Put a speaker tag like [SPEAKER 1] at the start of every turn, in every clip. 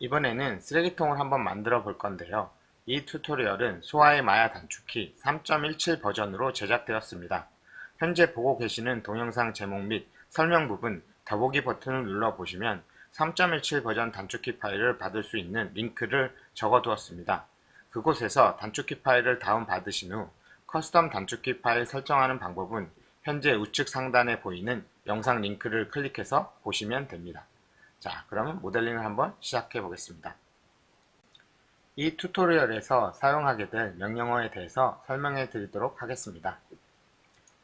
[SPEAKER 1] 이번에는 쓰레기통을 한번 만들어 볼 건데요. 이 튜토리얼은 소아의 마야 단축키 3.17 버전으로 제작되었습니다. 현재 보고 계시는 동영상 제목 및 설명 부분 더보기 버튼을 눌러 보시면 3.17 버전 단축키 파일을 받을 수 있는 링크를 적어 두었습니다. 그곳에서 단축키 파일을 다운받으신 후 커스텀 단축키 파일 설정하는 방법은 현재 우측 상단에 보이는 영상 링크를 클릭해서 보시면 됩니다. 자, 그러면 모델링을 한번 시작해 보겠습니다. 이 튜토리얼에서 사용하게 될 명령어에 대해서 설명해 드리도록 하겠습니다.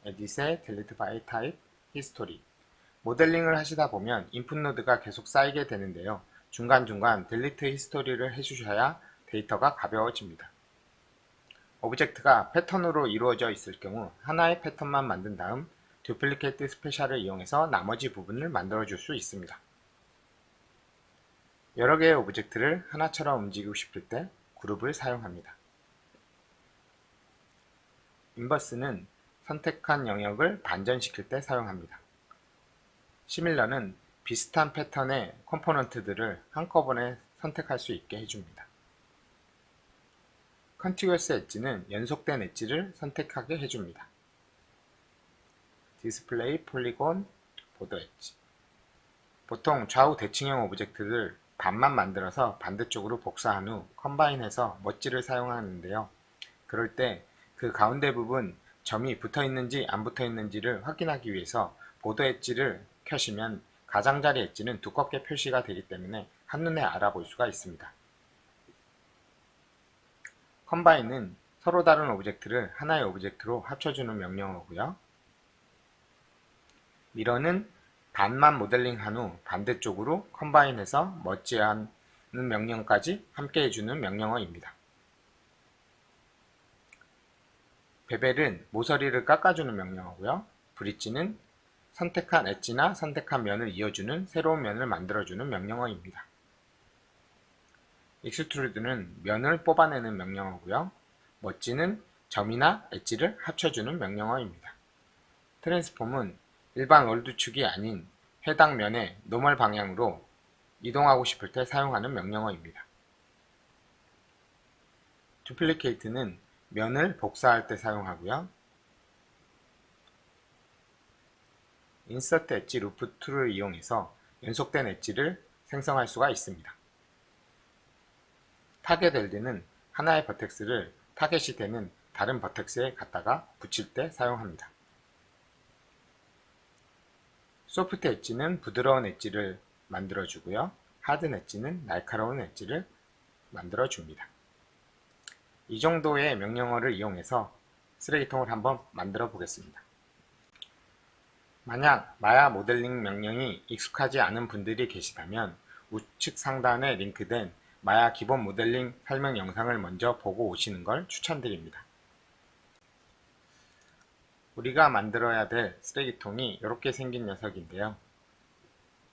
[SPEAKER 1] Edit에 Delete by Type, History. 모델링을 하시다 보면 인풋 노드가 계속 쌓이게 되는데요. 중간중간 Delete History를 해주셔야 데이터가 가벼워집니다. 오브젝트가 패턴으로 이루어져 있을 경우 하나의 패턴만 만든 다음 Duplicate 스페셜을 이용해서 나머지 부분을 만들어 줄 수 있습니다. 여러 개의 오브젝트를 하나처럼 움직이고 싶을 때 그룹을 사용합니다. 인버스는 선택한 영역을 반전시킬 때 사용합니다. 시밀러는 비슷한 패턴의 컴포넌트들을 한꺼번에 선택할 수 있게 해줍니다. 컨티구어스 엣지는 연속된 엣지를 선택하게 해줍니다. 디스플레이, 폴리곤, 보더 엣지. 보통 좌우 대칭형 오브젝트를 반만 만들어서 반대쪽으로 복사한 후 컴바인해서 멋지를 사용하는데요. 그럴 때 그 가운데 부분 점이 붙어 있는지 안 붙어 있는지를 확인하기 위해서 보더 엣지를 켜시면 가장자리 엣지는 두껍게 표시가 되기 때문에 한눈에 알아볼 수가 있습니다. 컴바인은 서로 다른 오브젝트를 하나의 오브젝트로 합쳐주는 명령어고요. 미러는 반만 모델링한 후 반대쪽으로 컴바인해서 멋지하는 명령까지 함께 해주는 명령어입니다. 베벨은 모서리를 깎아주는 명령어고요. 브릿지는 선택한 엣지나 선택한 면을 이어주는 새로운 면을 만들어주는 명령어입니다. 익스트루드는 면을 뽑아내는 명령어고요. 멋지는 점이나 엣지를 합쳐주는 명령어입니다. 트랜스폼은 일반 월드축이 아닌 해당 면의 노멀 방향으로 이동하고 싶을 때 사용하는 명령어입니다. 두플리케이트는 면을 복사할 때 사용하고요. 인서트 엣지 루프 툴을 이용해서 연속된 엣지를 생성할 수가 있습니다. 타겟 웰드는 하나의 버텍스를 타겟이 되는 다른 버텍스에 갖다가 붙일 때 사용합니다. 소프트 엣지는 부드러운 엣지를 만들어주고요. 하드 엣지는 날카로운 엣지를 만들어줍니다. 이 정도의 명령어를 이용해서 쓰레기통을 한번 만들어 보겠습니다. 만약 마야 모델링 명령이 익숙하지 않은 분들이 계시다면 우측 상단에 링크된 마야 기본 모델링 설명 영상을 먼저 보고 오시는 걸 추천드립니다. 우리가 만들어야 될 쓰레기통이 이렇게 생긴 녀석인데요.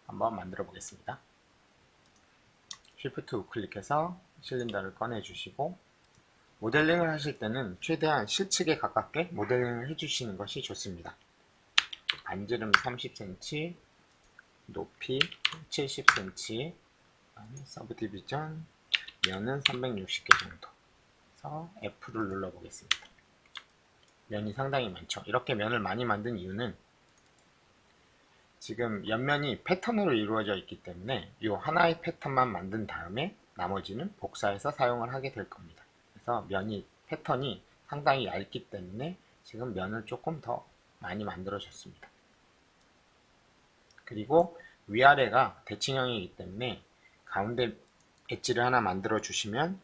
[SPEAKER 1] 한번 만들어 보겠습니다. Shift 우클릭해서 실린더를 꺼내 주시고 모델링을 하실 때는 최대한 실측에 가깝게 모델링을 해주시는 것이 좋습니다. 반지름 30cm, 높이 70cm, 서브 디비전, 면은 360개 정도. 그래서 F를 눌러 보겠습니다. 면이 상당히 많죠. 이렇게 면을 많이 만든 이유는 지금 옆면이 패턴으로 이루어져 있기 때문에 이 하나의 패턴만 만든 다음에 나머지는 복사해서 사용을 하게 될 겁니다. 그래서 패턴이 상당히 얇기 때문에 지금 면을 조금 더 많이 만들어 줬습니다. 그리고 위아래가 대칭형이기 때문에 가운데 엣지를 하나 만들어 주시면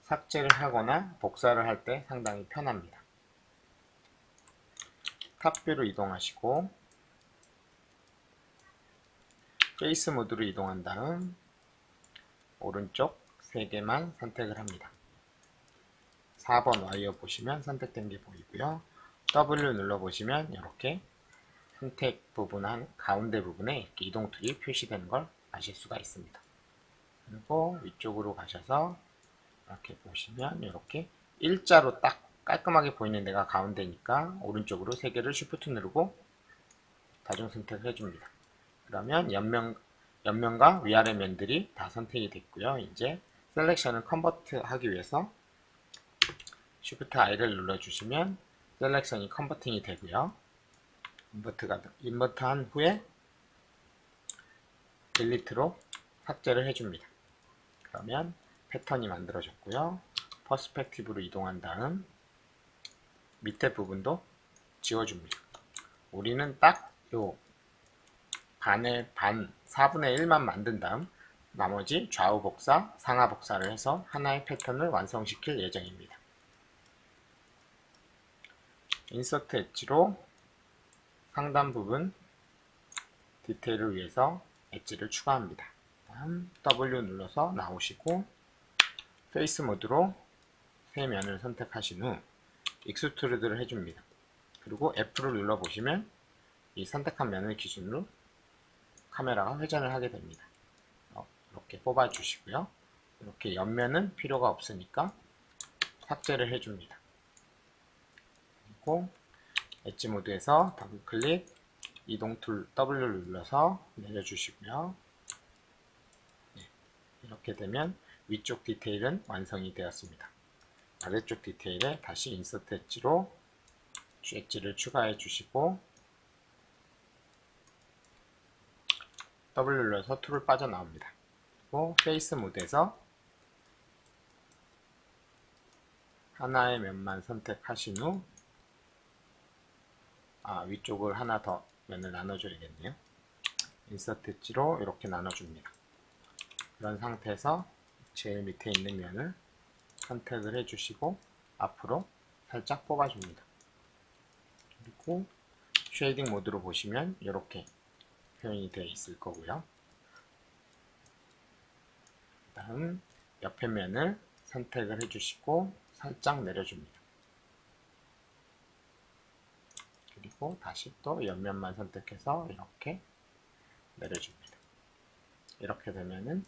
[SPEAKER 1] 삭제를 하거나 복사를 할 때 상당히 편합니다. 탑뷰로 이동하시고 페이스 모드로 이동한 다음 오른쪽 3개만 선택을 합니다. 4번 와이어 보시면 선택된 게 보이고요. W 눌러 보시면 이렇게 선택 부분 가운데 부분에 이렇게 이동 툴이 표시되는 걸 아실 수가 있습니다. 그리고 위쪽으로 가셔서 이렇게 보시면 이렇게 일자로 딱 깔끔하게 보이는 데가 가운데니까 오른쪽으로 3개를 Shift 누르고 다중 선택을 해줍니다. 그러면 옆면 옆면과 위아래 면들이 다 선택이 됐고요. 이제 셀렉션을 컨버트 하기 위해서 Shift I를 눌러주시면 셀렉션이 컨버팅이 되고요. 인버트 한 후에 딜리트로 삭제를 해줍니다. 그러면 패턴이 만들어졌고요. 퍼스펙티브로 이동한 다음 밑에 부분도 지워줍니다. 우리는 딱 요 반의 반 4분의 1만 만든 다음 나머지 좌우 복사, 상하 복사를 해서 하나의 패턴을 완성시킬 예정입니다. 인서트 엣지로 상단 부분 디테일을 위해서 엣지를 추가합니다. 다음 W 눌러서 나오시고 페이스 모드로 세 면을 선택하신 후 익스트루드를 해줍니다. 그리고 F를 눌러보시면 이 선택한 면을 기준으로 카메라가 회전을 하게 됩니다. 이렇게 뽑아주시고요. 이렇게 옆면은 필요가 없으니까 삭제를 해줍니다. 그리고 엣지 모드에서 더블 클릭, 이동 툴 W를 눌러서 내려주시고요. 네, 이렇게 되면 위쪽 디테일은 완성이 되었습니다. 아래쪽 디테일에 다시 인서트 엣지로 엣지를 추가해 주시고 W 눌러서 툴을 빠져나옵니다. 그리고 페이스 모드에서 하나의 면만 선택하신 후 위쪽을 하나 더 면을 나눠줘야겠네요. 인서트 엣지로 이렇게 나눠줍니다. 그런 상태에서 제일 밑에 있는 면을 선택을 해주시고 앞으로 살짝 뽑아줍니다. 그리고 쉐이딩 모드로 보시면 이렇게 표현이 되어 있을 거고요. 다음 옆에 면을 선택을 해주시고 살짝 내려줍니다. 그리고 다시 또 옆면만 선택해서 이렇게 내려줍니다. 이렇게 되면은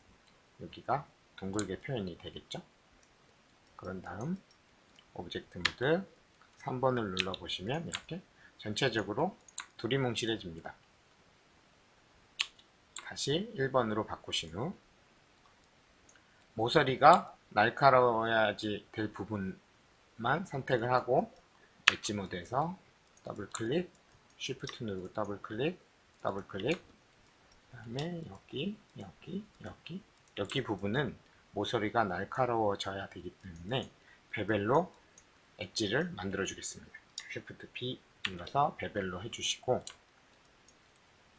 [SPEAKER 1] 여기가 둥글게 표현이 되겠죠? 그런 다음 오브젝트 모드 3번을 눌러보시면 이렇게 전체적으로 두리뭉실해집니다. 다시 1번으로 바꾸신 후 모서리가 날카로워야지 될 부분만 선택을 하고 엣지 모드에서 더블 클릭, 쉬프트 누르고 더블 클릭, 그 다음에 여기 부분은 모서리가 날카로워져야 되기 때문에 베벨로 엣지를 만들어 주겠습니다. 쉬프트 P 눌러서 베벨로 해주시고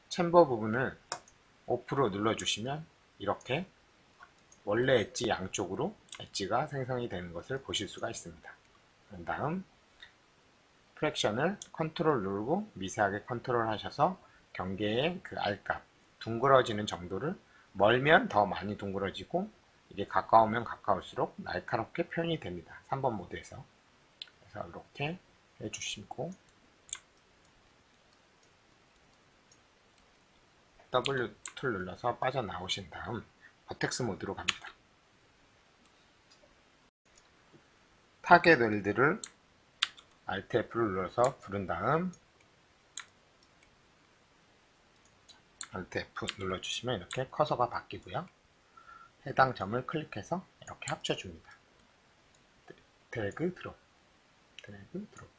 [SPEAKER 1] 챔버 부분을 오프로 눌러주시면 이렇게 원래 엣지 양쪽으로 엣지가 생성이 되는 것을 보실 수가 있습니다. 그런 다음 프랙션을 컨트롤 누르고 미세하게 컨트롤 하셔서 경계의 그 R값 둥그러지는 정도를 멀면 더 많이 둥그러지고 이게 가까우면 가까울수록 날카롭게 표현이 됩니다. 3번 모드에서. 그래서 이렇게 해주시고 W 툴 눌러서 빠져나오신 다음 버텍스 모드로 갑니다. 타겟 웰드를 Alt F를 눌러서 부른 다음 Alt F 눌러주시면 이렇게 커서가 바뀌고요. 해당 점을 클릭해서 이렇게 합쳐줍니다. 드래그 드롭, 드래그 드롭,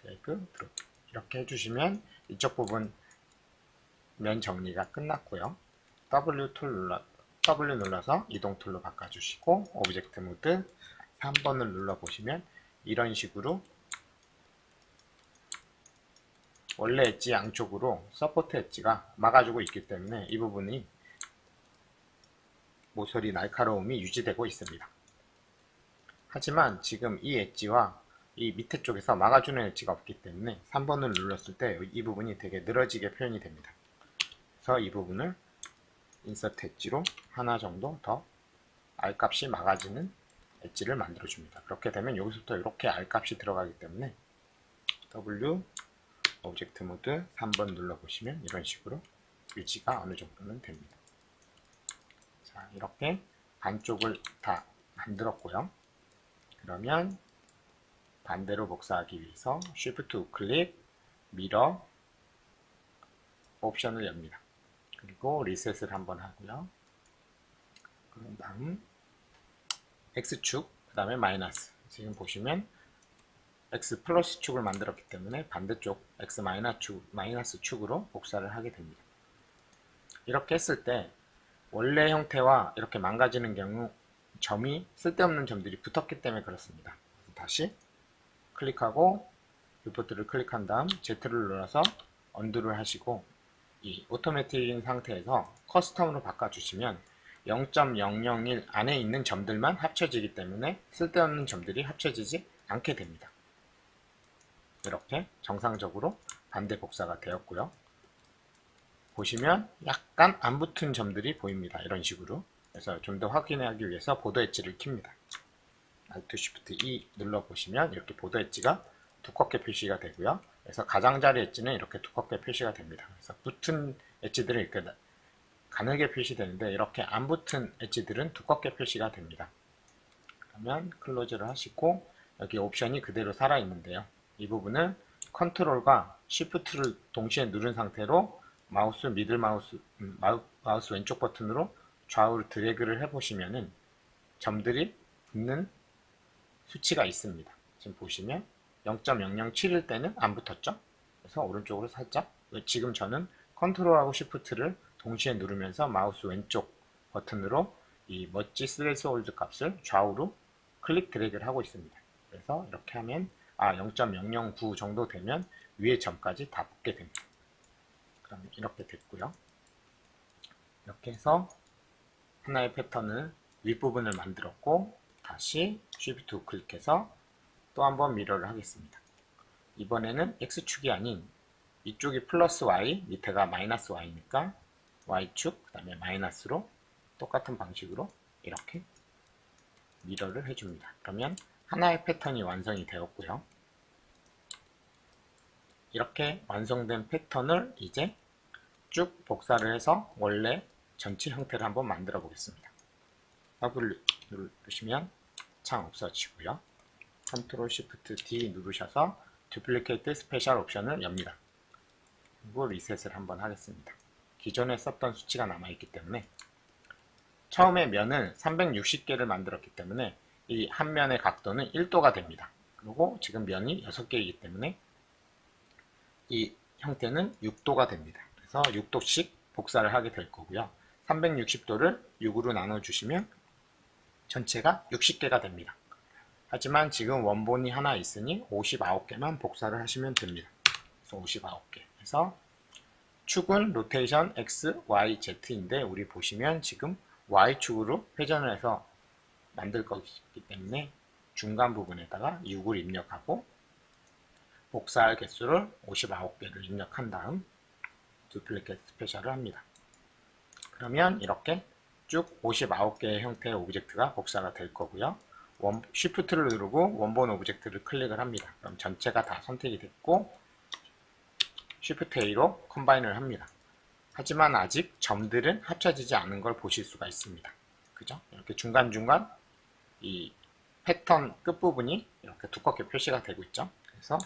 [SPEAKER 1] 드래그 드롭 이렇게 해주시면 이쪽 부분 면 정리가 끝났고요. W 눌러서 이동 툴로 바꿔주시고 오브젝트 모드 3번을 눌러보시면 이런 식으로 원래 엣지 양쪽으로 서포트 엣지가 막아주고 있기 때문에 이 부분이 모서리 날카로움이 유지되고 있습니다. 하지만 지금 이 엣지와 이 밑에 쪽에서 막아주는 엣지가 없기 때문에 3번을 눌렀을 때 이 부분이 되게 늘어지게 표현이 됩니다. 그래서 이 부분을 인서트 엣지로 하나 정도 더 R값이 막아지는 엣지를 만들어줍니다. 그렇게 되면 여기서부터 이렇게 R값이 들어가기 때문에 W 오브젝트 모드 3번 눌러보시면 이런 식으로 유지가 어느 정도는 됩니다. 자, 이렇게 반쪽을 다 만들었고요. 그러면 반대로 복사하기 위해서 Shift 우클릭, 미러 옵션을 엽니다. 그리고 리셋을 한번 하고요. 그런 다음 X축, 그 다음에 마이너스. 지금 보시면 X 플러스 축을 만들었기 때문에 반대쪽 X 마이너스 축으로 복사를 하게 됩니다. 이렇게 했을 때 원래 형태와 이렇게 망가지는 경우 점이 쓸데없는 점들이 붙었기 때문에 그렇습니다. 다시 클릭하고 뷰포트를 클릭한 다음 Z를 눌러서 언두를 하시고 이 오토매틱인 상태에서 커스텀으로 바꿔주시면 0.001 안에 있는 점들만 합쳐지기 때문에 쓸데없는 점들이 합쳐지지 않게 됩니다. 이렇게 정상적으로 반대 복사가 되었고요. 보시면 약간 안 붙은 점들이 보입니다. 이런 식으로. 그래서 좀 더 확인하기 위해서 보더 엣지를 킵니다. Alt Shift E 눌러보시면 이렇게 보더 엣지가 두껍게 표시가 되고요. 그래서 가장자리 엣지는 이렇게 두껍게 표시가 됩니다. 그래서 붙은 엣지들은 이렇게 가늘게 표시되는데 이렇게 안 붙은 엣지들은 두껍게 표시가 됩니다. 그러면 클로즈를 하시고 여기 옵션이 그대로 살아있는데요. 이 부분을 컨트롤과 쉬프트를 동시에 누른 상태로 마우스 미들 마우스 왼쪽 버튼으로 좌우로 드래그를 해보시면은 점들이 붙는 수치가 있습니다. 지금 보시면 0.007일 때는 안 붙었죠? 그래서 오른쪽으로 살짝, 지금 저는 컨트롤하고 쉬프트를 동시에 누르면서 마우스 왼쪽 버튼으로 이 머지 스레스홀드 값을 좌우로 클릭 드래그를 하고 있습니다. 그래서 이렇게 하면 0.009 정도 되면 위에 점까지 다 붙게 됩니다. 그러면 이렇게 됐고요. 이렇게 해서 하나의 패턴을 윗부분을 만들었고 다시 Shift 우클릭해서 또 한번 미러를 하겠습니다. 이번에는 X축이 아닌 이쪽이 플러스 Y, 밑에가 마이너스 Y니까 Y축, 그 다음에 마이너스로 똑같은 방식으로 이렇게 미러를 해줍니다. 그러면 하나의 패턴이 완성이 되었고요. 이렇게 완성된 패턴을 이제 쭉 복사를 해서 원래 전체 형태를 한번 만들어 보겠습니다. W 누르시면 창 없어지고요. Ctrl Shift D 누르셔서 Duplicate 스페셜 옵션을 엽니다. 그리고 리셋을 한번 하겠습니다. 기존에 썼던 수치가 남아있기 때문에 처음에 면을 360개를 만들었기 때문에 이 한 면의 각도는 1도가 됩니다. 그리고 지금 면이 6개이기 때문에 이 형태는 6도가 됩니다. 그래서 6도씩 복사를 하게 될 거고요. 360도를 6으로 나눠주시면 전체가 60개가 됩니다. 하지만 지금 원본이 하나 있으니 59개만 복사를 하시면 됩니다. 그래서 59개 해서 축은 로테이션 X, Y, Z인데 우리 보시면 지금 Y축으로 회전을 해서 만들 것이기 때문에 중간 부분에다가 6을 입력하고 복사할 개수를 59개를 입력한 다음 두플리케이트 스페셜을 합니다. 그러면 이렇게 쭉 59개의 형태의 오브젝트가 복사가 될 거고요. Shift를 누르고 원본 오브젝트를 클릭을 합니다. 그럼 전체가 다 선택이 됐고 Shift A로 컴바인을 합니다. 하지만 아직 점들은 합쳐지지 않은 걸 보실 수가 있습니다. 그죠? 이렇게 중간중간 이 패턴 끝부분이 이렇게 두껍게 표시가 되고 있죠. 그래서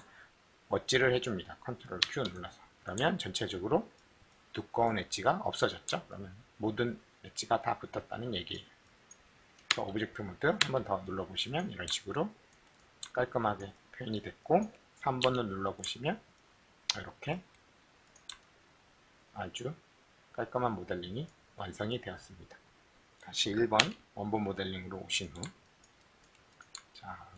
[SPEAKER 1] 멋지를 해줍니다. Ctrl Q 눌러서. 그러면 전체적으로 두꺼운 엣지가 없어졌죠. 그러면 모든 엣지가 다 붙었다는 얘기예요. 오브젝트 모드 한 번 더 눌러보시면 이런 식으로 깔끔하게 표현이 됐고 3번을 눌러보시면 이렇게 아주 깔끔한 모델링이 완성이 되었습니다. 다시 1번 원본 모델링으로 오신 후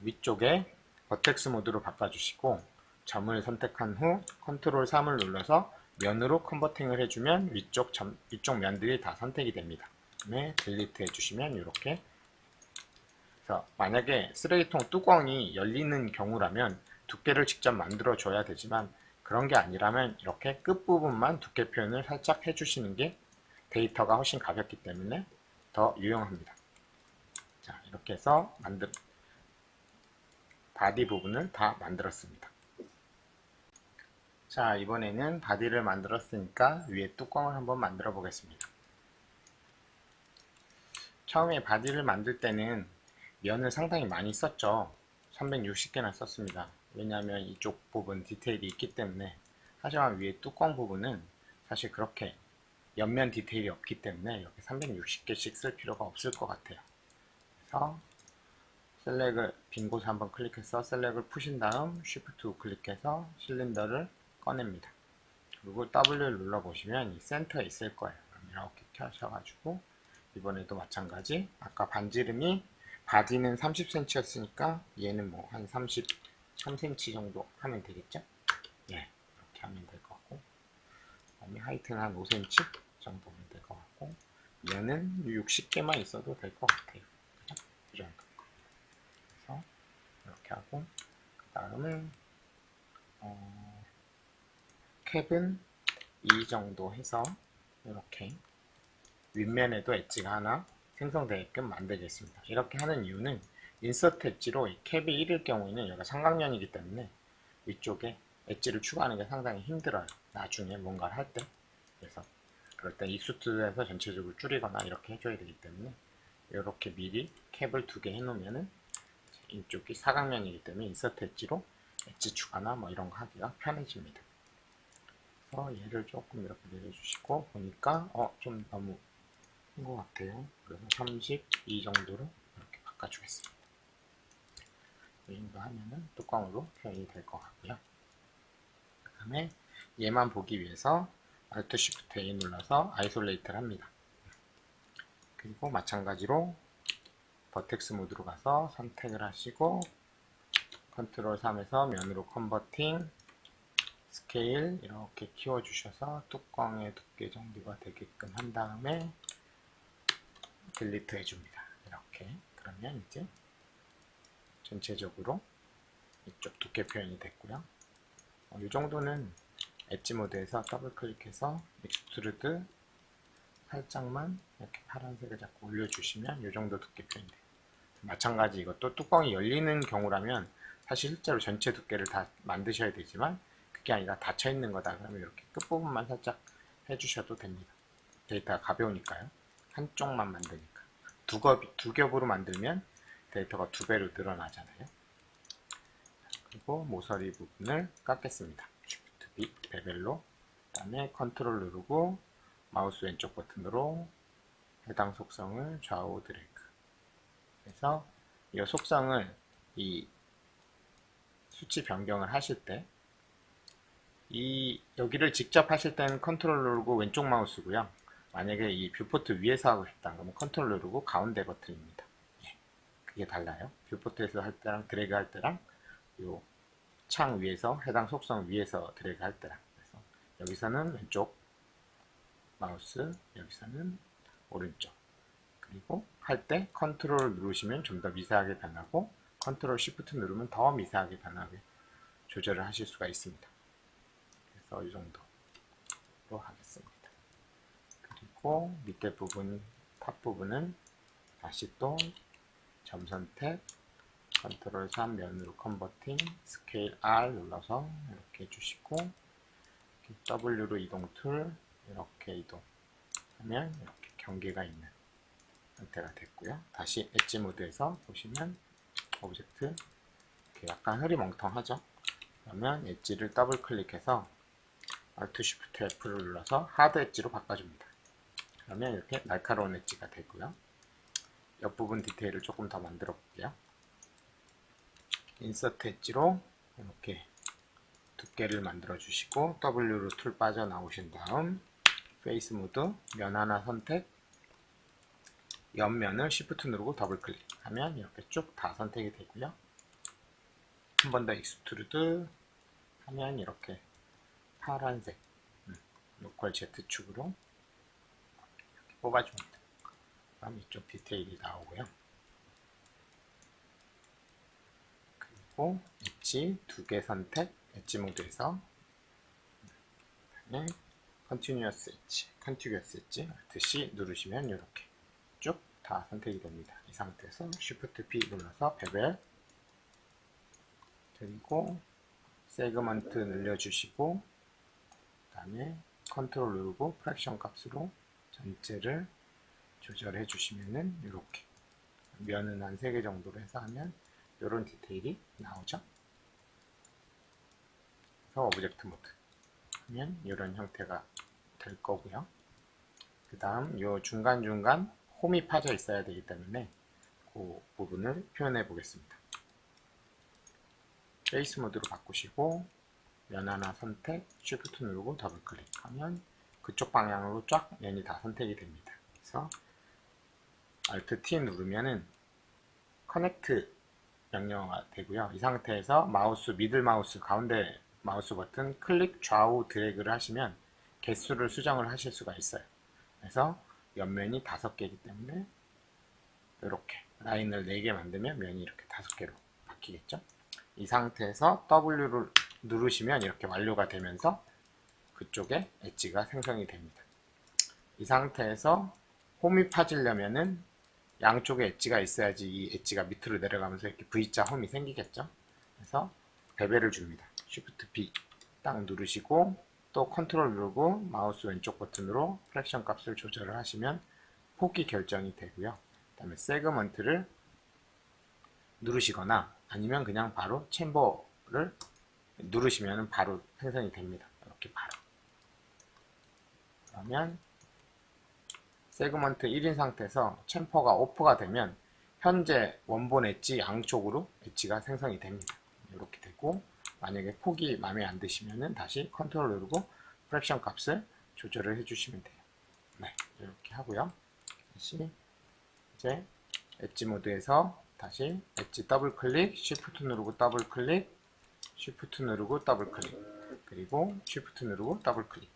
[SPEAKER 1] 위쪽에 버텍스 모드로 바꿔주시고 점을 선택한 후 컨트롤 3을 눌러서 면으로 컨버팅을 해주면 위쪽 면들이 다 선택이 됩니다. 그다음에 딜리트 해주시면 이렇게. 그래서 만약에 쓰레기통 뚜껑이 열리는 경우라면 두께를 직접 만들어 줘야 되지만 그런 게 아니라면 이렇게 끝부분만 두께 표현을 살짝 해주시는 게 데이터가 훨씬 가볍기 때문에 더 유용합니다. 자, 이렇게 해서 바디 부분을 다 만들었습니다. 자, 이번에는 바디를 만들었으니까 위에 뚜껑을 한번 만들어 보겠습니다. 처음에 바디를 만들 때는 면을 상당히 많이 썼죠. 360개나 썼습니다. 왜냐하면 이쪽 부분 디테일이 있기 때문에. 하지만 위에 뚜껑 부분은 사실 그렇게 옆면 디테일이 없기 때문에 이렇게 360개씩 쓸 필요가 없을 것 같아요. 그래서 셀렉을 빈 곳에 한번 클릭해서 셀렉을 푸신 다음 Shift 우클릭해서 실린더를 꺼냅니다. 그리고 W를 눌러보시면 이 센터에 있을 거예요. 이렇게 켜셔가지고 이번에도 마찬가지 아까 반지름이 바디는 30cm였으니까 얘는 뭐 한 33cm 정도 하면 되겠죠? 예, 이렇게 하면 될 것 같고 그다음에 하이트는 한 5cm 정도 하면 될 것 같고 얘는 60개만 있어도 될 것 같아요. 그 정도. 그래서 이렇게 하고 그 다음은 캡은 이 정도 해서 이렇게 윗면에도 엣지가 하나 생성되게끔 만들겠습니다. 이렇게 하는 이유는 인서트 엣지로 이 캡이 1일 경우에는 여기가 삼각면이기 때문에 위쪽에 엣지를 추가하는 게 상당히 힘들어요. 나중에 뭔가를 할 때. 그래서 그럴 때 익스트루드에서 전체적으로 줄이거나 이렇게 해줘야 되기 때문에 이렇게 미리 캡을 2개 해놓으면은 이쪽이 사각면이기 때문에 인서트 엣지로 엣지 추가나 뭐 이런 거 하기가 편해집니다. 그래서 얘를 조금 이렇게 내려주시고 보니까 좀 너무 큰 것 같아요. 그래서 32 정도로 이렇게 바꿔주겠습니다. 이 정도 하면은 뚜껑으로 표현이 될 것 같고요. 그 다음에 얘만 보기 위해서 Alt Shift A 눌러서 아이솔레이트를 합니다. 그리고 마찬가지로 버텍스 모드로 가서 선택을 하시고 컨트롤 3에서 면으로 컨버팅 스케일 이렇게 키워주셔서 뚜껑의 두께 정도가 되게끔 한 다음에 딜리트 해줍니다. 이렇게 그러면 이제 전체적으로 이쪽 두께 표현이 됐고요. 이 정도는 엣지 모드에서 더블 클릭해서 익스트루드 살짝만 이렇게 파란색을 자꾸 올려주시면 이 정도 두께 표현이 돼요. 마찬가지 이것도 뚜껑이 열리는 경우라면 사실 실제로 전체 두께를 다 만드셔야 되지만 그게 아니라 닫혀 있는 거다 그러면 이렇게 끝부분만 살짝 해주셔도 됩니다. 데이터가 가벼우니까요. 한쪽만 만드니까. 두 겹으로 만들면 데이터가 2배로 늘어나잖아요. 그리고 모서리 부분을 깎겠습니다. Shift B 베벨로 그 다음에 컨트롤 누르고 마우스 왼쪽 버튼으로 해당 속성을 좌우 드래그 그래서 이 속성을 이 수치 변경을 하실 때 여기를 직접 하실 때는 컨트롤 누르고 왼쪽 마우스고요. 만약에 이 뷰포트 위에서 하고 싶다 그러면 컨트롤 누르고 가운데 버튼입니다. 예, 그게 달라요. 뷰포트에서 할 때랑 드래그 할 때랑 요 창 위에서 해당 속성 위에서 드래그 할 때랑 그래서 여기서는 왼쪽 마우스 여기서는 오른쪽 그리고 할 때 컨트롤 누르시면 좀 더 미세하게 변하고 컨트롤 시프트 누르면 더 미세하게 변하게 조절을 하실 수가 있습니다. 그래서 이 정도로 하겠습니다. 그리고 밑에 부분, 탑 부분은 다시 또 점 선택, 컨트롤 3 면으로 컨버팅, 스케일 R 눌러서 이렇게 해주시고 W로 이동 툴 이렇게 이동하면 이렇게 경계가 있는 상태가 됐고요. 다시 엣지 모드에서 보시면 오브젝트 이렇게 약간 흐리멍텅하죠. 그러면 엣지를 더블 클릭해서 Alt Shift F를 눌러서 하드 엣지로 바꿔줍니다. 그러면 이렇게 날카로운 엣지가 되고요. 옆부분 디테일을 조금 더 만들어 볼게요. 인서트 엣지로 이렇게 두께를 만들어 주시고 W로 툴 빠져나오신 다음 페이스 모드 면 하나 선택 옆면을 Shift 누르고 더블 클릭하면 이렇게 쭉 다 선택이 되고요. 한 번 더 익스트루드 하면 이렇게 파란색 로컬 Z축으로 이렇게 뽑아줍니다. 그럼 이쪽 디테일이 나오고요. 그리고 엣지 2개 선택 엣지 모드에서 그다음에 컨티뉴어스 엣지, 컨티규어스 엣지 Alt C 누르시면 이렇게 쭉 다 선택이 됩니다. 이 상태에서 Shift P 눌러서 베벨 그리고 세그먼트 늘려주시고 그 다음에 컨트롤 누르고 프랙션 값으로 전체를 조절해 주시면은 이렇게 면은 한 3개 정도로 해서 하면 이런 디테일이 나오죠. 그래서 오브젝트 모드 하면 이런 형태가 될 거고요. 그 다음 요 중간중간 홈이 파져 있어야 되기 때문에 그 부분을 표현해 보겠습니다. 페이스 모드로 바꾸시고 면 하나 선택, 쉬프트 누르고 더블 클릭하면 그쪽 방향으로 쫙 면이 다 선택이 됩니다. 그래서 Alt T 누르면은 커넥트 명령어가 되고요. 이 상태에서 마우스, 미들 마우스, 가운데 마우스 버튼 클릭 좌우 드래그를 하시면 개수를 수정을 하실 수가 있어요. 그래서 옆면이 5개이기 때문에 이렇게 라인을 4개 만들면 면이 이렇게 5개로 바뀌겠죠. 이 상태에서 W를 누르시면 이렇게 완료가 되면서 그쪽에 엣지가 생성이 됩니다. 이 상태에서 홈이 파지려면은 양쪽에 엣지가 있어야지 이 엣지가 밑으로 내려가면서 이렇게 V자 홈이 생기겠죠. 그래서 베벨을 줍니다. Shift B 딱 누르시고 또 컨트롤 누르고 마우스 왼쪽 버튼으로 프랙션 값을 조절을 하시면 폭이 결정이 되고요. 그 다음에 세그먼트를 누르시거나 아니면 그냥 바로 챔버를 누르시면 바로 생성이 됩니다. 이렇게 바로. 그러면 세그먼트 1인 상태에서 챔퍼가 오프가 되면 현재 원본 엣지 양쪽으로 엣지가 생성이 됩니다. 이렇게 되고 만약에 폭이 마음에 안 드시면 다시 컨트롤 누르고 프랙션 값을 조절을 해주시면 돼요. 네, 이렇게 하고요. 다시 이제 엣지 모드에서 다시 엣지 더블 클릭, 쉬프트 누르고 더블 클릭, 쉬프트 누르고 더블 클릭, 그리고 쉬프트 누르고 더블 클릭.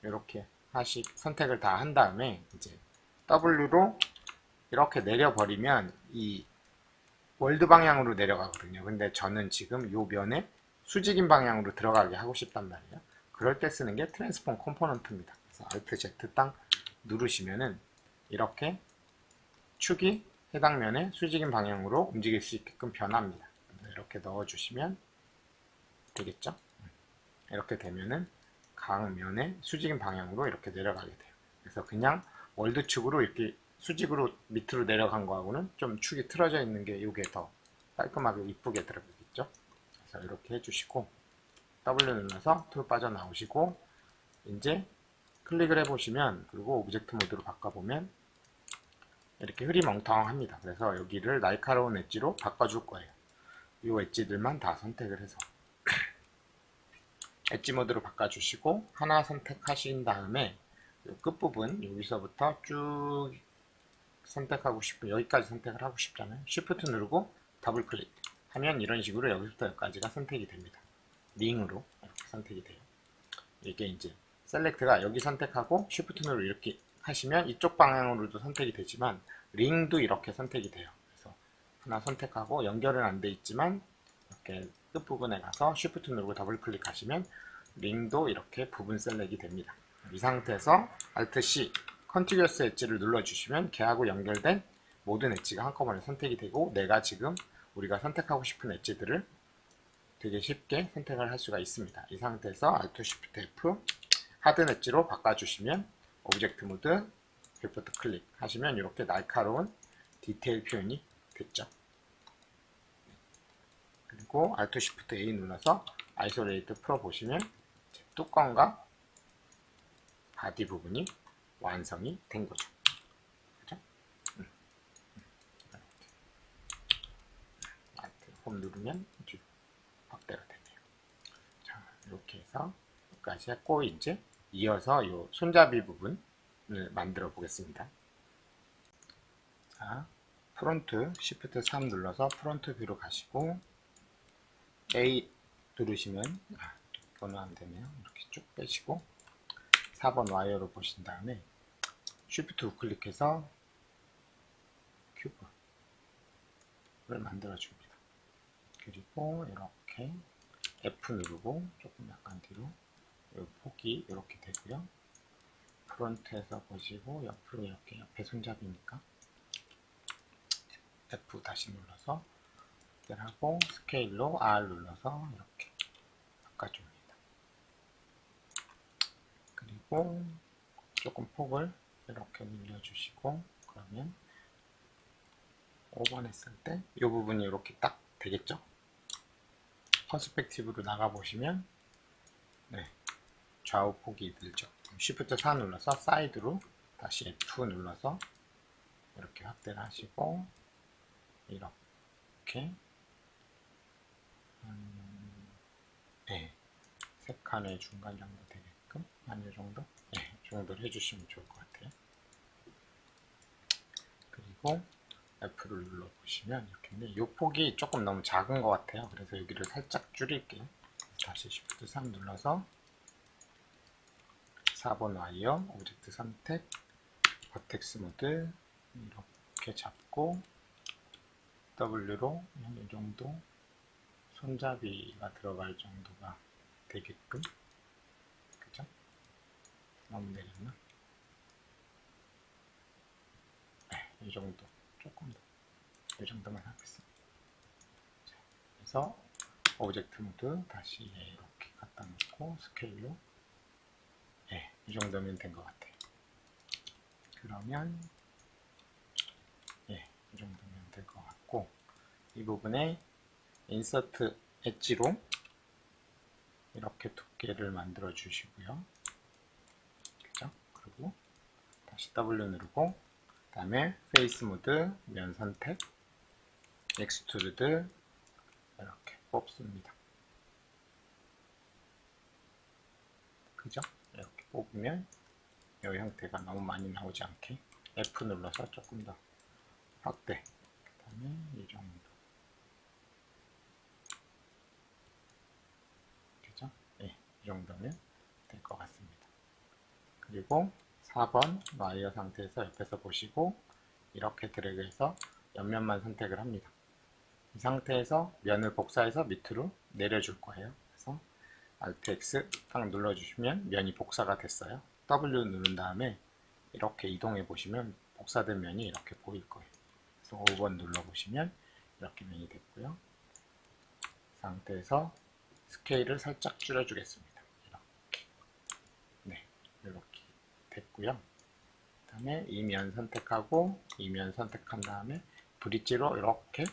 [SPEAKER 1] 이렇게 선택을 다 한 다음에 이제 W로 이렇게 내려버리면 이 월드 방향으로 내려가거든요. 근데 저는 지금 요 면에 수직인 방향으로 들어가게 하고 싶단 말이에요. 그럴 때 쓰는 게 트랜스폼 컴포넌트입니다. 그래서 Alt Z 딱 누르시면은 이렇게 축이 해당 면에 수직인 방향으로 움직일 수 있게끔 변합니다. 이렇게 넣어주시면 되겠죠? 이렇게 되면은 각 면의 수직인 방향으로 이렇게 내려가게 돼요. 그래서 그냥 월드축으로 이렇게 수직으로 밑으로 내려간 거하고는 좀 축이 틀어져 있는 게 이게 더 깔끔하게 이쁘게 들어가겠죠. 그래서 이렇게 해주시고 W 눌러서 툴 빠져나오시고 이제 클릭을 해보시면 그리고 오브젝트 모드로 바꿔보면 이렇게 흐리멍텅합니다. 그래서 여기를 날카로운 엣지로 바꿔줄 거예요. 이 엣지들만 다 선택을 해서 엣지 모드로 바꿔주시고 하나 선택하신 다음에 끝부분 여기서부터 쭉 선택하고 싶은 여기까지 선택을 하고 싶잖아요. Shift 누르고 더블 클릭 하면 이런 식으로 여기서부터 여기까지가 선택이 됩니다. 링으로 이렇게 선택이 돼요. 이게 이제 셀렉트가 여기 선택하고 Shift 누르고 이렇게 하시면 이쪽 방향으로도 선택이 되지만 링도 이렇게 선택이 돼요. 그래서 하나 선택하고 연결은 안 돼 있지만 이렇게 끝부분에 가서 Shift 누르고 더블 클릭하시면 링도 이렇게 부분 셀렉이 됩니다. 이 상태에서 Alt C 컨티뉴어스 엣지를 눌러주시면 걔하고 연결된 모든 엣지가 한꺼번에 선택이 되고 내가 지금 우리가 선택하고 싶은 엣지들을 되게 쉽게 선택을 할 수가 있습니다. 이 상태에서 Alt Shift F 하드 엣지로 바꿔주시면 오브젝트 모드 뷰포트 클릭 하시면 이렇게 날카로운 디테일 표현이 됐죠. 그리고 Alt Shift A 눌러서 아이솔레이트 풀어 보시면 뚜껑과 바디 부분이 완성이 된 거죠. 그죠? Alt 홈 누르면 뒤로 확대가 되네요. 자, 이렇게 해서 여기까지 했고 이제 이어서 이 손잡이 부분을 만들어 보겠습니다. 자, 프론트 Shift 3 눌러서 프론트 뷰로 가시고 A 누르시면 이거는 안 되네요. 이렇게 쭉 빼시고 4번 와이어로 보신 다음에 Shift 우클릭해서 큐브를 만들어 줍니다. 그리고 이렇게 F 누르고 조금 약간 뒤로 폭이 이렇게 되고요. 프론트에서 보시고 옆으로 이렇게 옆에 손잡이니까 F 다시 눌러서 하고 스케일로 R 눌러서 이렇게 바꿔줍니다. 그리고 조금 폭을 이렇게 늘려주시고 그러면 5번 했을 때 이 부분이 이렇게 딱 되겠죠? 퍼스펙티브로 나가보시면 네, 좌우 폭이 늘죠. Shift 4 눌러서 사이드로 다시 F 눌러서 이렇게 확대를 하시고 이렇게 네, 세 칸의 중간 정도 되게끔 한 이 정도? 네, 이 정도를 해주시면 좋을 것 같아요. 그리고 F를 눌러보시면 이렇게 있는데 이 폭이 조금 너무 작은 것 같아요. 그래서 여기를 살짝 줄일게요. 다시 Shift 3 눌러서 4번 와이어, 오브젝트 선택, 버텍스 모드 이렇게 잡고 W로 이 정도 손잡이가 들어갈 정도가 되게끔, 그죠? 너무 내렸나? 네, 이 정도, 조금 더, 이 정도만 하겠습니다. 자, 그래서 오브젝트 모드 다시 이렇게 갖다 놓고 스케일로 네, 이 정도면 된 것 같아요. 그러면 예, 이 정도면 될 것 같고 이 부분에 인서트 엣지로 이렇게 두께를 만들어 주시고요. 그죠? 그리고 다시 W 누르고 그 다음에 페이스 모드 면 선택 엑스트루드 이렇게 뽑습니다. 그죠? 이렇게 뽑으면 이 형태가 너무 많이 나오지 않게 F 눌러서 조금 더 확대 그 다음에 이 정도 그죠? 네, 이 정도면 될 것 같습니다. 그리고 4번 와이어 상태에서 옆에서 보시고 이렇게 드래그해서 옆면만 선택을 합니다. 이 상태에서 면을 복사해서 밑으로 내려줄 거예요. 그래서 Alt X 딱 눌러주시면 면이 복사가 됐어요. W 누른 다음에 이렇게 이동해 보시면 복사된 면이 이렇게 보일 거예요. 그래서 5번 눌러보시면 이렇게 면이 됐고요. 이 상태에서 스케일을 살짝 줄여주겠습니다. 이렇게. 네, 이렇게 됐고요. 그 다음에 이 면 선택하고 이 면 선택한 다음에 브릿지로 이렇게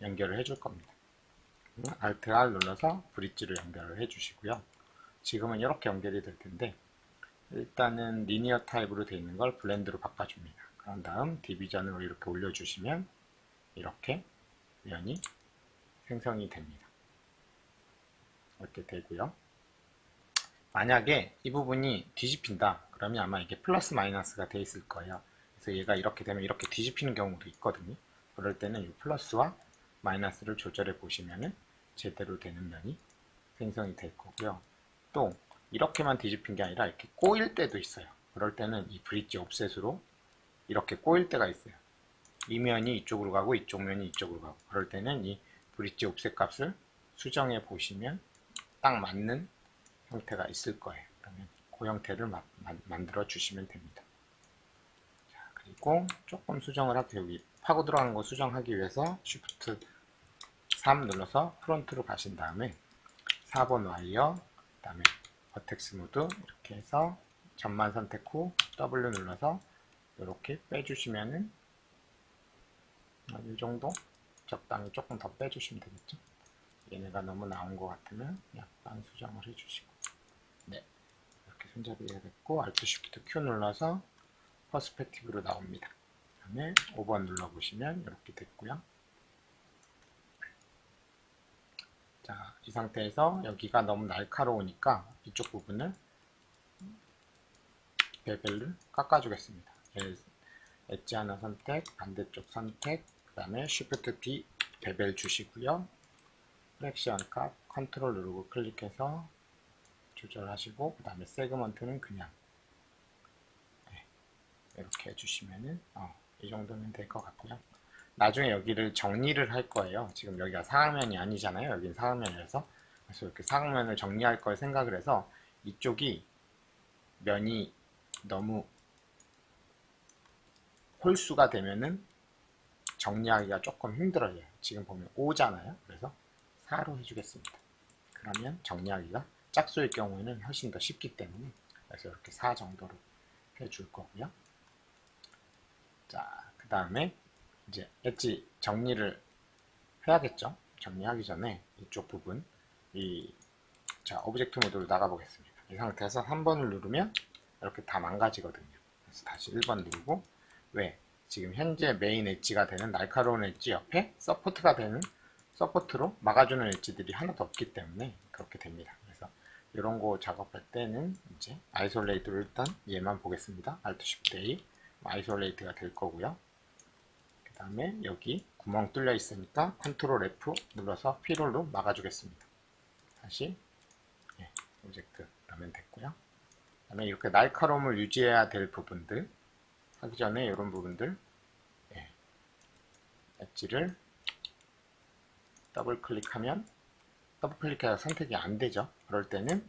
[SPEAKER 1] 연결을 해줄 겁니다. Alt R 눌러서 브릿지로 연결을 해주시고요. 지금은 이렇게 연결이 될 텐데 일단은 리니어 타입으로 되어 있는 걸 블렌드로 바꿔줍니다. 그런 다음 디비전으로 이렇게 올려주시면 이렇게 면이 생성이 됩니다. 이렇게 되고요. 만약에 이 부분이 뒤집힌다 그러면 아마 이게 플러스 마이너스가 되어 있을 거예요. 그래서 얘가 이렇게 되면 이렇게 뒤집히는 경우도 있거든요. 그럴 때는 이 플러스와 마이너스를 조절해 보시면은 제대로 되는 면이 생성이 될 거고요. 또 이렇게만 뒤집힌 게 아니라 이렇게 꼬일 때도 있어요. 그럴 때는 이 브릿지 옵셋으로 이렇게 꼬일 때가 있어요. 이 면이 이쪽으로 가고 이쪽 면이 이쪽으로 가고 그럴 때는 이 브릿지 옵셋 값을 수정해 보시면 딱 맞는 형태가 있을 거예요. 그러면 그 형태를 만들어 주시면 됩니다. 자, 그리고 조금 수정을 할게요. 여기 파고 들어가는 거 수정하기 위해서 Shift 3 눌러서 프론트로 가신 다음에 4번 와이어 그 다음에 버텍스 모드 이렇게 해서 점만 선택 후 W 눌러서 이렇게 빼주시면은 이 정도 적당히 조금 더 빼주시면 되겠죠. 얘네가 너무 나온 것 같으면 약간 수정을 해주시고 네, 이렇게 손잡이가 됐고 Alt Shift Q 눌러서 퍼스펙티브로 나옵니다. 그 다음에 5번 눌러보시면 이렇게 됐고요. 자, 이 상태에서 여기가 너무 날카로우니까 이쪽 부분을 베벨을 깎아주겠습니다. 엣지 하나 선택, 반대쪽 선택, 그 다음에 Shift B 베벨 주시고요. 프랙션 값 컨트롤 누르고 클릭해서 조절하시고 그 다음에 세그먼트는 그냥 네, 이렇게 해주시면은 이 정도면 될 것 같고요. 나중에 여기를 정리를 할 거예요. 지금 여기가 사각면이 아니잖아요. 여기는 사각면이라서 그래서 이렇게 사각면을 정리할 걸 생각을 해서 이쪽이 면이 너무 홀수가 되면은 정리하기가 조금 힘들어요. 지금 보면 5잖아요. 그래서 4로 해주겠습니다. 그러면 정리하기가 짝수일 경우에는 훨씬 더 쉽기 때문에 그래서 이렇게 4 정도로 해줄 거고요. 자, 그 다음에 이제 엣지 정리를 해야겠죠. 정리하기 전에 이쪽 부분 자 오브젝트 모드로 나가 보겠습니다. 이 상태에서 3번을 누르면 이렇게 다 망가지거든요. 그래서 다시 1번 누르고, 왜? 지금 현재 메인 엣지가 되는 날카로운 엣지 옆에 서포트가 되는 서포트로 막아주는 엣지들이 하나도 없기 때문에 그렇게 됩니다. 그래서 이런 거 작업할 때는 이제 아이솔레이트를 일단 얘만 보겠습니다. Alt Shift A 아이솔레이트가 될 거고요. 그 다음에 여기 구멍 뚫려 있으니까 컨트롤 F 눌러서 필롤로 막아주겠습니다. 다시 오브젝트 하면 됐고요. 그 다음에 이렇게 날카로움을 유지해야 될 부분들 하기 전에 이런 부분들 엣지를 더블 클릭하면 더블 클릭해서 선택이 안 되죠. 그럴 때는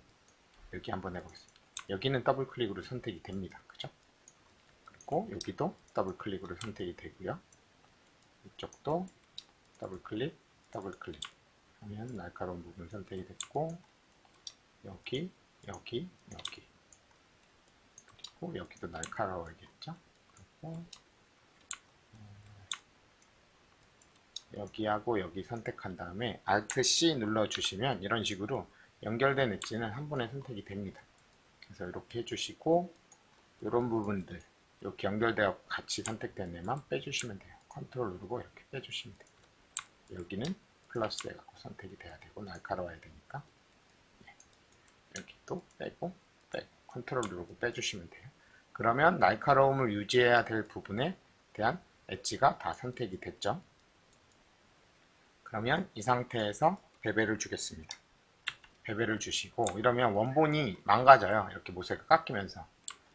[SPEAKER 1] 여기 한번 해보겠습니다. 여기는 더블 클릭으로 선택이 됩니다. 그죠? 그리고 여기도 더블 클릭으로 선택이 되고요. 이쪽도 더블 클릭, 더블 클릭 하면 날카로운 부분 선택이 됐고, 여기, 여기, 여기, 그리고 여기도 날카로워야겠죠? 그리고 여기하고 여기 선택한 다음에 Alt C 눌러주시면 이런 식으로 연결된 엣지는 한 번에 선택이 됩니다. 그래서 이렇게 해주시고, 이런 부분들 이렇게 연결되어 같이 선택된 애만 빼주시면 돼요. 컨트롤 누르고 이렇게 빼주시면 돼요. 여기는 플러스 해갖고 선택이 돼야 되고 날카로워야 되니까 여기도 빼고 컨트롤 누르고 빼주시면 돼요. 그러면 날카로움을 유지해야 될 부분에 대한 엣지가 다 선택이 됐죠. 그러면 이 상태에서 베벨을 주겠습니다. 베벨을 주시고, 이러면 원본이 망가져요. 이렇게 모세가 깎이면서.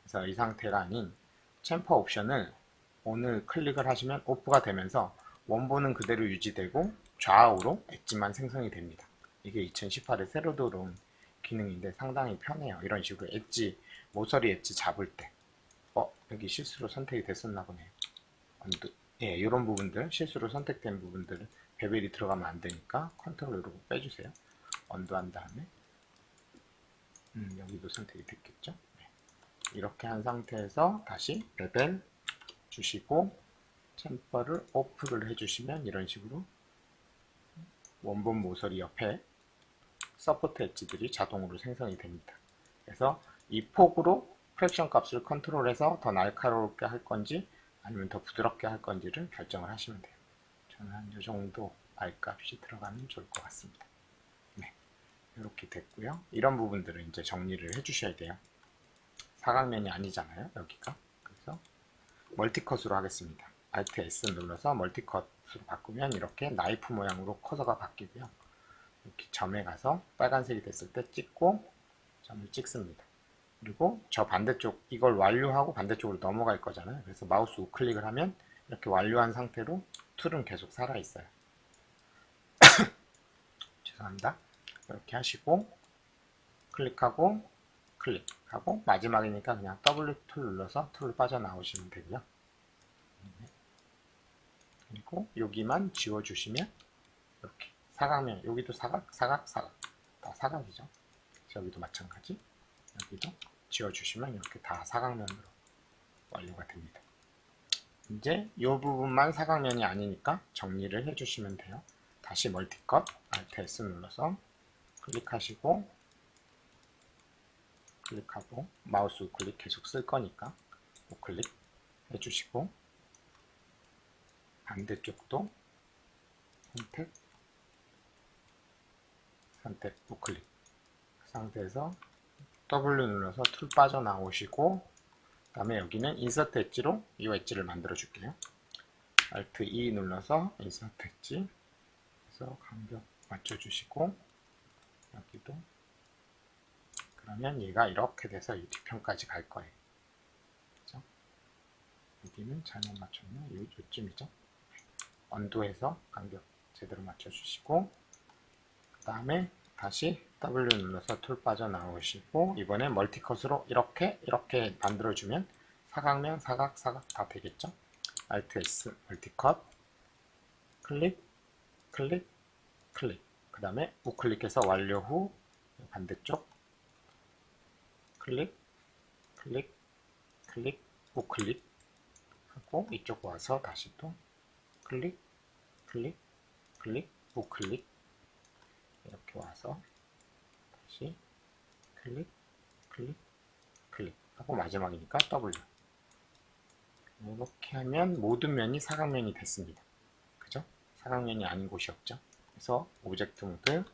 [SPEAKER 1] 그래서 이 상태가 아닌 챔퍼 옵션을 ON을 클릭을 하시면 오프가 되면서 원본은 그대로 유지되고 좌우로 엣지만 생성이 됩니다. 이게 2018에 새로 들어온 기능인데 상당히 편해요. 이런 식으로 엣지, 모서리 엣지 잡을 때 여기 실수로 선택이 됐었나 보네요. 이런 부분들, 실수로 선택된 부분들을 베벨이 들어가면 안 되니까 컨트롤 누르고 빼주세요. 언두한 다음에 여기도 선택이 됐겠죠. 이렇게 한 상태에서 다시 베벨 주시고 챔퍼를 오프를 해주시면 이런 식으로 원본 모서리 옆에 서포트 엣지들이 자동으로 생성이 됩니다. 그래서 이 폭으로 프랙션 값을 컨트롤해서 더 날카롭게 할 건지 아니면 더 부드럽게 할 건지를 결정을 하시면 돼요. 저는 한 이 정도 R값이 들어가면 좋을 것 같습니다. 네, 이렇게 됐고요. 이런 부분들은 이제 정리를 해주셔야 돼요. 사각면이 아니잖아요, 여기가. 그래서 멀티컷으로 하겠습니다. Alt S 눌러서 멀티컷으로 바꾸면 이렇게 나이프 모양으로 커서가 바뀌고요. 이렇게 점에 가서 빨간색이 됐을 때 찍고 점을 찍습니다. 그리고 저 반대쪽 이걸 완료하고 반대쪽으로 넘어갈 거잖아요. 그래서 마우스 우클릭을 하면 이렇게 완료한 상태로 툴은 계속 살아있어요. 죄송합니다. 이렇게 하시고 클릭하고 클릭하고 마지막이니까 그냥 W 툴 눌러서 툴을 빠져나오시면 되고요. 그리고 여기만 지워주시면 이렇게 사각면, 여기도 사각 다 사각이죠. 여기도 마찬가지. 여기도 지워주시면 이렇게 다 사각면으로 완료가 됩니다. 이제 이 부분만 사각면이 아니니까 정리를 해주시면 돼요. 다시 멀티컷 Alt S 눌러서 클릭하시고 클릭하고 마우스 우클릭 계속 쓸 거니까 우클릭 해주시고 반대쪽도 선택 우클릭 그 상태에서 W 눌러서 툴 빠져나오시고 그 다음에 여기는 인서트 엣지로 이 엣지를 만들어 줄게요. Alt E 눌러서 인서트 엣지 그래서 간격 맞춰주시고 여기도 그러면 얘가 이렇게 돼서 이 뒤편까지 갈 거예요. 그죠? 여기는 잘못 맞췄네. 요쯤이죠. 언두해서 간격 제대로 맞춰주시고 그 다음에 다시 W 눌러서 툴 빠져나오시고 이번에 멀티컷으로 이렇게 만들어주면 사각면, 사각 다 되겠죠? Alt S 멀티컷 클릭 클릭 클릭 그 다음에 우클릭해서 완료 후 반대쪽 클릭 클릭 클릭 우클릭 하고 이쪽 와서 다시 또 클릭 클릭 클릭 우클릭 이렇게 와서 다시 클릭 클릭 클릭 하고 마지막이니까 W. 이렇게 하면 모든 면이 사각면이 됐습니다. 그죠? 사각면이 아닌 곳이 없죠. 그래서 오브젝트 모드,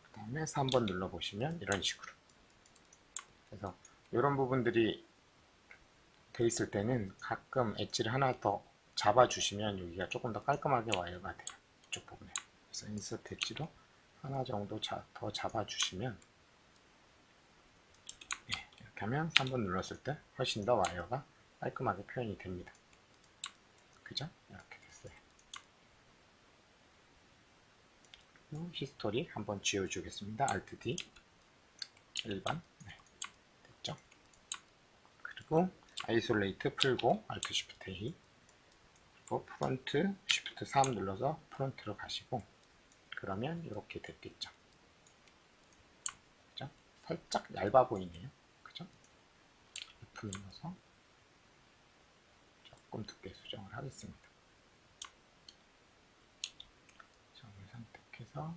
[SPEAKER 1] 그 다음에 3번 눌러보시면 이런 식으로. 그래서 이런 부분들이 돼 있을 때는 가끔 엣지를 하나 더 잡아주시면 여기가 조금 더 깔끔하게 와이어가 돼요. 이쪽 부분에. 그래서 인서트 엣지도 하나 정도 더 잡아주시면, 이렇게 하면 3번 눌렀을 때 훨씬 더 와이어가 깔끔하게 표현이 됩니다. 그죠? 이렇게 됐어요. 그리고 히스토리 한번 지워주겠습니다. Alt D 1번. 네, 됐죠? 그리고 아이솔레이트 풀고 Alt Shift A, 그리고 프론트 Shift 3 눌러서 프론트로 가시고, 그러면 이렇게 됐겠죠. 그죠? 살짝 얇아 보이네요. 그죠? F 눌러서 조금 두께 수정을 하겠습니다. 점을 선택해서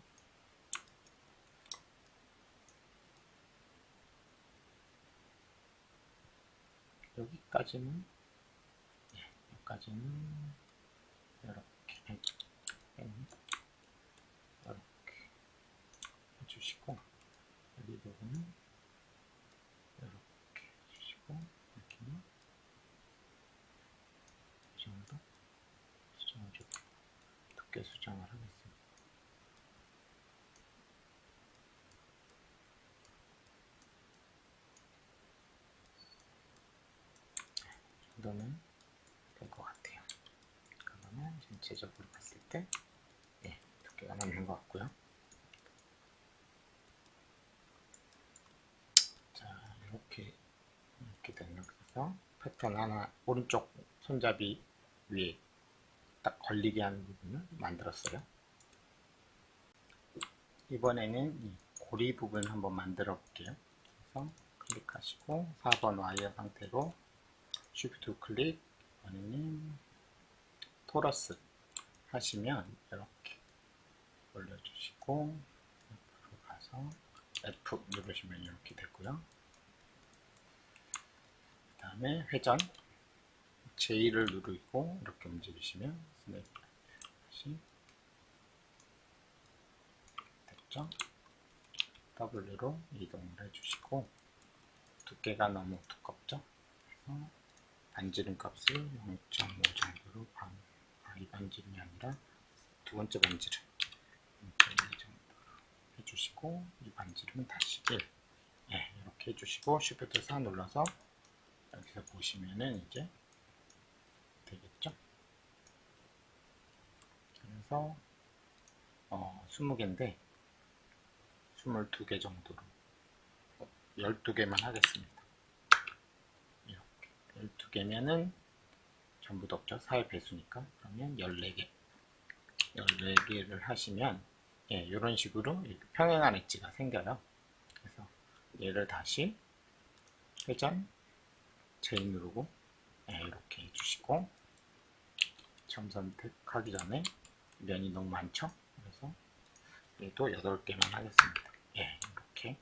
[SPEAKER 1] 여기까지는, 여기까지는 이렇게 해주시고, 여기 부분은 이렇게 해주시고, 여기는 이 정도 수정을 좀 두께 수정을 하겠습니다. 이 정도는 될 것 같아요. 그러면 전체적으로 봤을 때 두께가 맞는 것 같고요. 자, 이렇게 되는, 그래서 패턴 하나 오른쪽 손잡이 위에 딱 걸리게 하는 부분을 만들었어요. 이번에는 이 고리 부분 한번 만들어 볼게요. 그래서 클릭하시고 4번 와이어 상태로 Shift 클릭, 이번에는 토러스 하시면 이렇게 올려주시고, 옆으로 가서 F 누르시면 이렇게 되고요. 그 다음에 회전 J를 누르고 이렇게 움직이시면 스냅 다시 됐죠? W로 이동을 해주시고, 두께가 너무 두껍죠? 그래서 반지름 값을 0.5 정도로, 이 반지름이 아니라 두 번째 반지름 0.2 정도로 해주시고, 이 반지름은 다시 1. 이렇게 해주시고 Shift 4 눌러서 여기서 보시면은 이제 되겠죠? 그래서 20개인데 22개 정도로 12개만 하겠습니다. 이렇게 12개면은 전부 다 없죠. 4의 배수니까. 그러면 14개를 하시면 이런 식으로 이렇게 평행한 엣지가 생겨요. 그래서 얘를 다시 회전 J 누르고 이렇게 해주시고, 점 선택하기 전에 면이 너무 많죠? 그래서 얘도 8개만 하겠습니다. 이렇게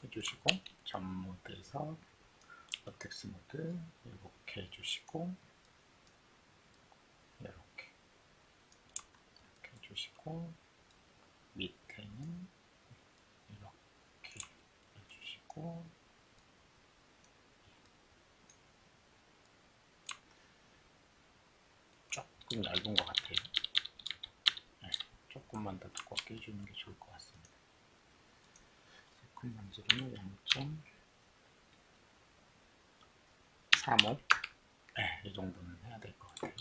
[SPEAKER 1] 해주시고, 점 모드에서 버텍스 모드 이렇게 해주시고, 이렇게 해주시고, 밑에는 이렇게 해주시고, 조금 얇은 것 같아요. 조금만 더 두껍게 해주는 게 좋을 것 같습니다. 세컨 반지름을 0.35, 이 정도는 해야 될 것 같아요.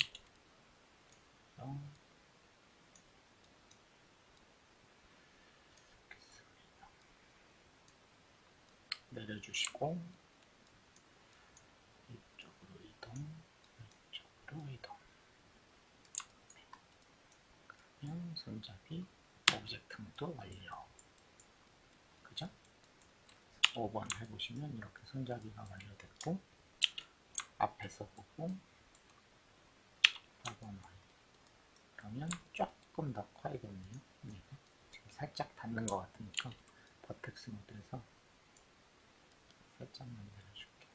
[SPEAKER 1] 내려주시고, 이쪽으로 이동, 이쪽으로 이동. 그러면 손잡이 오브젝트 모드 완료. 그죠? 5번 해보시면 이렇게 손잡이가 완료됐고, 앞에서 보고 4번 완료. 그러면 조금 더 커야겠네요. 지금 살짝 닿는 것 같으니까 버텍스 모드에서 살짝만 내려줄게요.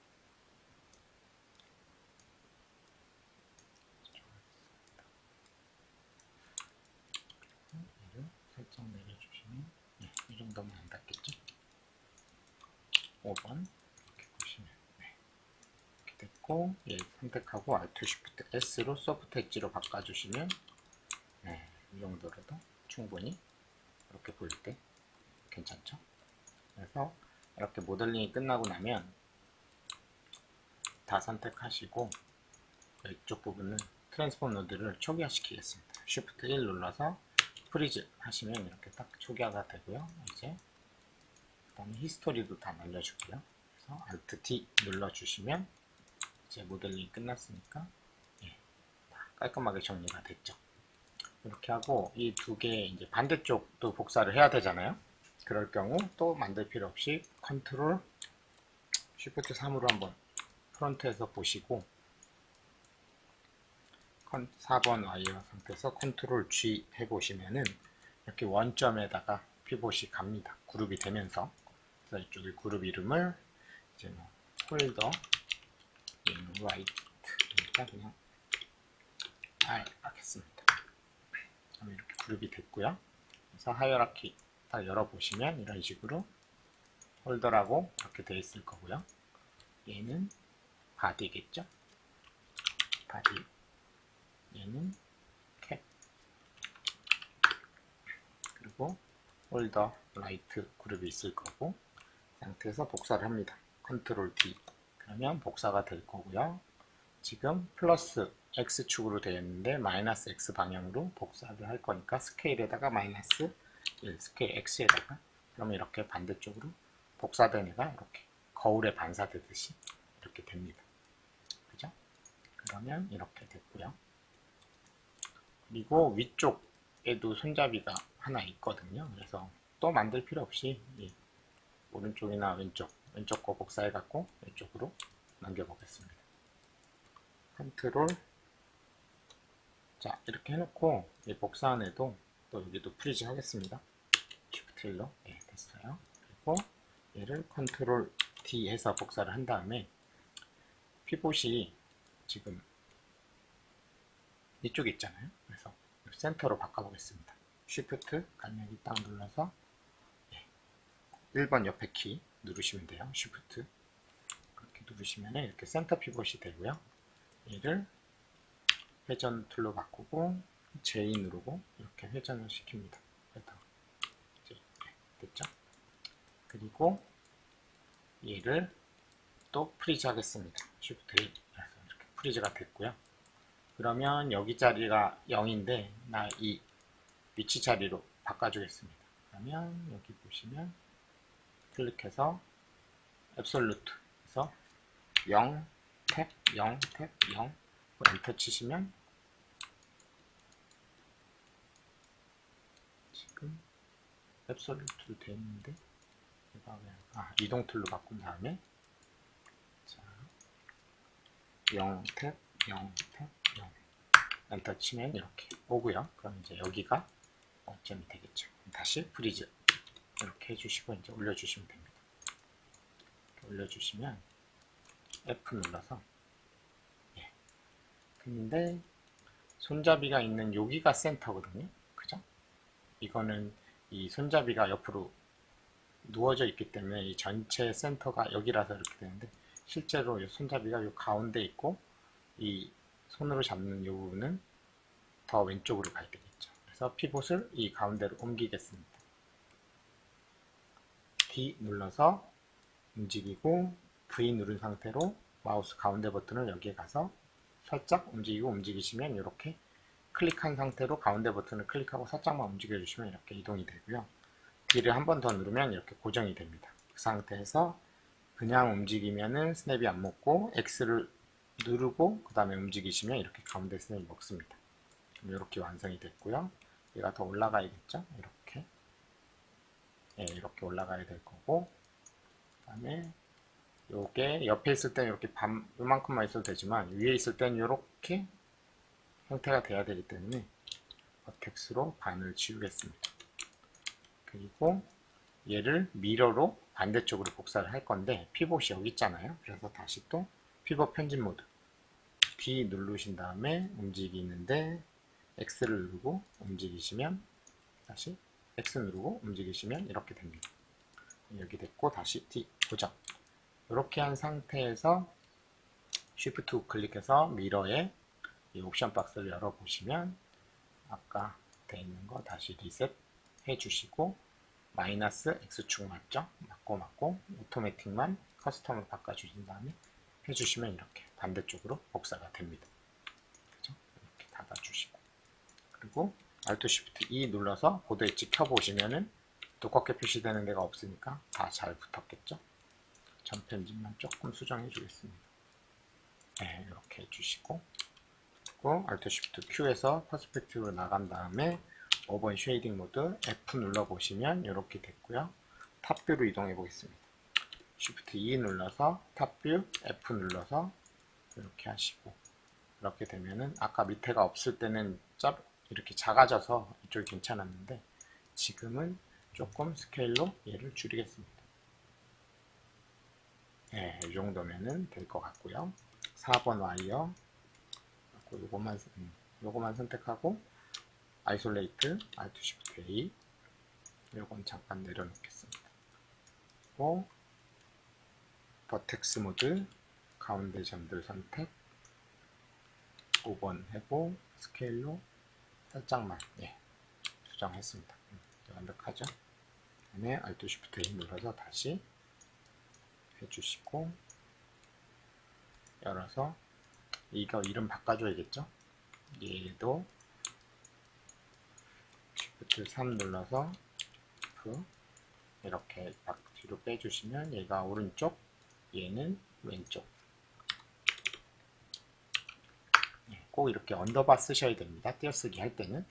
[SPEAKER 1] 5번 이렇게 보시면 이렇게 됐고, 얘 선택하고 Alt Shift S로 소프트 엣지로 바꿔주시면 이 정도로도 충분히 이렇게 보일 때 괜찮죠? 그래서 이렇게 모델링이 끝나고 나면 다 선택하시고 이쪽 부분은 트랜스폼 노드를 초기화시키겠습니다. Shift 1 눌러서 프리즈 하시면 이렇게 딱 초기화가 되고요. 이제 그다음에 히스토리도 다 날려주고요. 그래서 Alt D 눌러주시면 이제 모델링이 끝났으니까 다 깔끔하게 정리가 됐죠. 이렇게 하고 이 두 개 이제 반대쪽도 복사를 해야 되잖아요. 그럴 경우 또 만들 필요 없이 컨트롤 Shift 3으로 한번 프론트에서 보시고 4번 와이어 상태에서 컨트롤 G 해보시면은 이렇게 원점에다가 피봇이 갑니다. 그룹이 되면서. 그래서 이쪽에 그룹 이름을 이제 뭐 폴더 라이트니까 그냥 R 하겠습니다. 그럼 이렇게 그룹이 됐고요. 그래서 하이어라키 딱 열어보시면 이런 식으로 폴더라고 이렇게 되어 있을 거고요. 얘는 바디겠죠? 바디. 얘는 캡. 그리고 홀더 라이트 그룹이 있을 거고 이 상태에서 복사를 합니다. 컨트롤 D. 그러면 복사가 될 거고요. 지금 플러스 X축으로 되어 있는데 마이너스 X 방향으로 복사를 할 거니까 스케일에다가 마이너스 1, 스케일 X에다가 그러면 이렇게 반대쪽으로 복사된 애가 이렇게 거울에 반사되듯이 이렇게 됩니다. 그죠? 그러면 이렇게 됐고요. 그리고 위쪽에도 손잡이가 하나 있거든요. 그래서 또 만들 필요 없이 오른쪽이나 왼쪽 거 복사해 갖고 왼쪽으로 넘겨 보겠습니다. 컨트롤. 자, 이렇게 해놓고 이 복사한 애도 또 여기도 프리즈 하겠습니다. Shift 1로 됐어요. 그리고 얘를 컨트롤 D 해서 복사를 한 다음에 피봇이 지금 이쪽에 있잖아요. 그래서 센터로 바꿔보겠습니다. Shift 간략히 딱 눌러서 1번 옆에 키 누르시면 돼요. Shift 그렇게 누르시면 이렇게 센터 피봇이 되고요. 얘를 회전 툴로 바꾸고 J 누르고 이렇게 회전을 시킵니다. 됐죠? 그리고 얘를 또 프리즈 하겠습니다. Shift 1 이렇게 프리즈가 됐고요. 그러면 여기 자리가 0인데 나 이 위치 자리로 바꿔주겠습니다. 그러면 여기 보시면 클릭해서 앱솔루트 해서 0 탭 0 탭 0 엔터 치시면 지금 앱솔루트로 되어 있는데 이동 툴로 바꾼 다음에 자, 0 탭 0 탭 0 엔터 치면 이렇게 오고요. 그럼 이제 여기가 원점이 되겠죠. 다시 프리즈 이렇게 해주시고 이제 올려주시면 됩니다. 올려주시면 F 눌러서 근데 손잡이가 있는 여기가 센터거든요. 그죠? 이거는 이 손잡이가 옆으로 누워져 있기 때문에 이 전체 센터가 여기라서 이렇게 되는데 실제로 이 손잡이가 이 가운데 있고 이 손으로 잡는 이 부분은 더 왼쪽으로 가야 되겠죠. 그래서 피봇을 이 가운데로 옮기겠습니다. D 눌러서 움직이고 V 누른 상태로 마우스 가운데 버튼을 여기에 가서 살짝 움직이고 움직이시면 이렇게 클릭한 상태로 가운데 버튼을 클릭하고 살짝만 움직여 주시면 이렇게 이동이 되고요. D를 한 번 더 누르면 이렇게 고정이 됩니다. 그 상태에서 그냥 움직이면은 스냅이 안 먹고 X를 누르고 그 다음에 움직이시면 이렇게 가운데 스냅이 먹습니다. 이렇게 완성이 됐고요. 얘가 더 올라가야겠죠? 이렇게 이렇게 올라가야 될 거고 그 다음에 요게 옆에 있을 때는 이렇게 요만큼만 있어도 되지만 위에 있을 때는 이렇게 형태가 돼야 되기 때문에 버텍스로 반을 지우겠습니다. 그리고 얘를 미러로 반대쪽으로 복사를 할 건데 피봇이 여기 있잖아요. 그래서 다시 또 피봇 편집 모드 D 누르신 다음에 움직이는데 X를 누르고 움직이시면 다시 X 누르고 움직이시면 이렇게 됩니다. 여기 됐고 다시 D 고정 이렇게 한 상태에서 Shift 우클릭해서 미러에 이 옵션 박스를 열어보시면 아까 돼 있는 거 다시 리셋 해주시고 마이너스 X축 맞죠? 맞고 오토매틱만 커스텀으로 바꿔주신 다음에 해주시면 이렇게 반대쪽으로 복사가 됩니다. 그죠? 이렇게 닫아주시고 그리고 Alt Shift E 눌러서 보드 엣지 켜보시면은 두껍게 표시되는 데가 없으니까 다 잘 붙었겠죠? 전 편집만 조금 수정해 주겠습니다. 네, 이렇게 해주시고 그리고 Alt Shift Q에서 퍼스펙티브로 나간 다음에 5번 쉐이딩 모드 F 눌러보시면 이렇게 됐고요. 탑뷰로 이동해 보겠습니다. Shift E 눌러서 탑뷰 F 눌러서 이렇게 하시고 이렇게 되면은 아까 밑에가 없을 때는 이렇게 작아져서 이쪽이 괜찮았는데 지금은 조금 스케일로 얘를 줄이겠습니다. 네, 이 정도면은 될 것 같고요. 4번 와이어 요거만 선택하고 아이솔레이트 Alt Shift A 요건 잠깐 내려놓겠습니다. 그리고 버텍스 모드 가운데 점들 선택 5번 해고 스케일로 살짝만 수정했습니다. 완벽하죠? 다음에 Alt Shift A 눌러서 다시 해주시고 열어서 이거 이름 바꿔줘야겠죠? 얘도 Shift 3 눌러서 F 이렇게 뒤로 빼주시면 얘가 오른쪽 얘는 왼쪽 꼭 이렇게 언더바 쓰셔야 됩니다. 띄어쓰기 할 때는